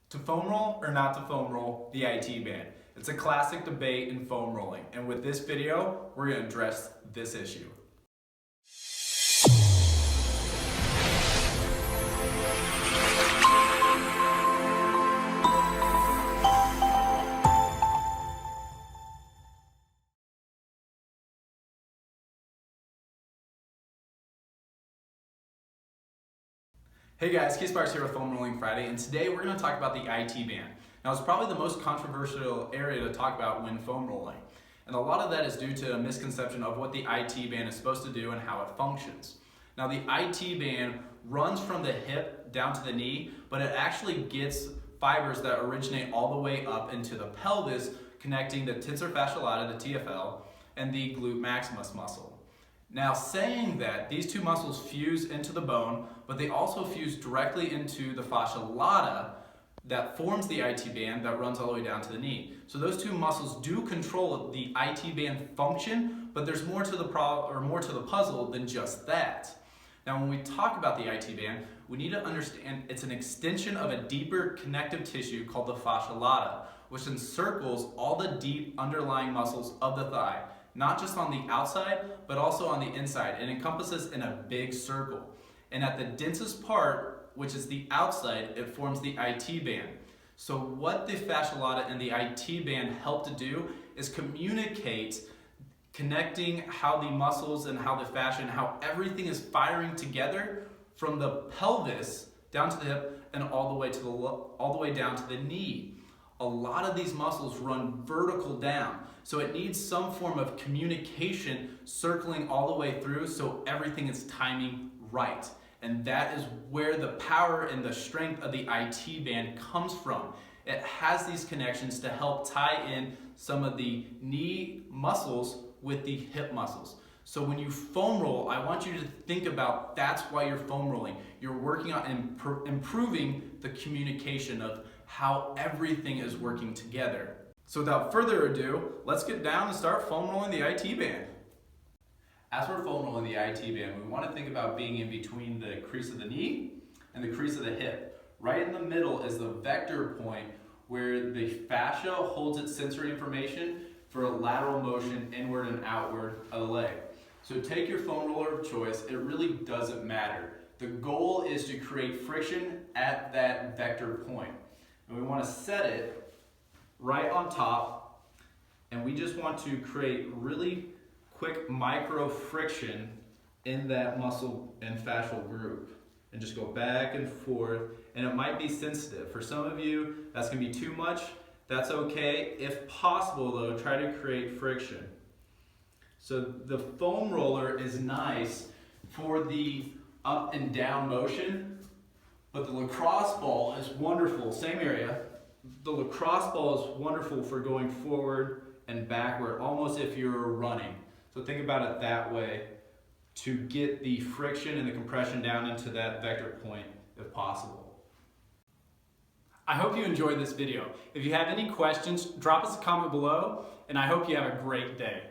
To foam roll or not to foam roll the IT band? It's a classic debate in foam rolling, and with this video, we're going to address this issue. Hey guys, Keith Sparks here with Foam Rolling Friday, and today we're going to talk about the IT band. Now, it's probably the most controversial area to talk about when foam rolling, and a lot of that is due to a misconception of what the IT band is supposed to do and how it functions. Now, the IT band runs from the hip down to the knee, but it actually gets fibers that originate all the way up into the pelvis, connecting the tensor fascia lata, the TFL, and the glute maximus muscle. Now, saying that, these two muscles fuse into the bone, but they also fuse directly into the fascial lata that forms the IT band that runs all the way down to the knee. So those two muscles do control the IT band function, but there's more to the puzzle than just that. Now, when we talk about the IT band, we need to understand it's an extension of a deeper connective tissue called the fascial lata, which encircles all the deep underlying muscles of the thigh. Not just on the outside, but also on the inside. It encompasses in a big circle. And at the densest part, which is the outside, it forms the IT band. So what the fascial lata and the IT band help to do is communicate, connecting how the muscles and how the fascia and how everything is firing together from the pelvis down to the hip and all the way down to the knee. A lot of these muscles run vertical down, so it needs some form of communication circling all the way through so everything is timing right. And that is where the power and the strength of the IT band comes from. It has these connections to help tie in some of the knee muscles with the hip muscles. So when you foam roll, I want you to think about that's why you're foam rolling. You're working on improving the communication of how everything is working together. So without further ado, let's get down and start foam rolling the IT band. As we're foam rolling the IT band, we want to think about being in between the crease of the knee and the crease of the hip. Right in the middle is the vector point where the fascia holds its sensory information for a lateral motion inward and outward of the leg. So take your foam roller of choice, it really doesn't matter. The goal is to create friction at that vector point. And we want to set it right on top, and we just want to create really quick micro friction in that muscle and fascial group. And just go back and forth, and it might be sensitive. For some of you, that's going to be too much. That's okay. If possible though, try to create friction. So the foam roller is nice for the up and down motion, but the lacrosse ball is wonderful, same area. The lacrosse ball is wonderful for going forward and backward, almost if you're running. So think about it that way to get the friction and the compression down into that vector point if possible. I hope you enjoyed this video. If you have any questions, drop us a comment below, and I hope you have a great day.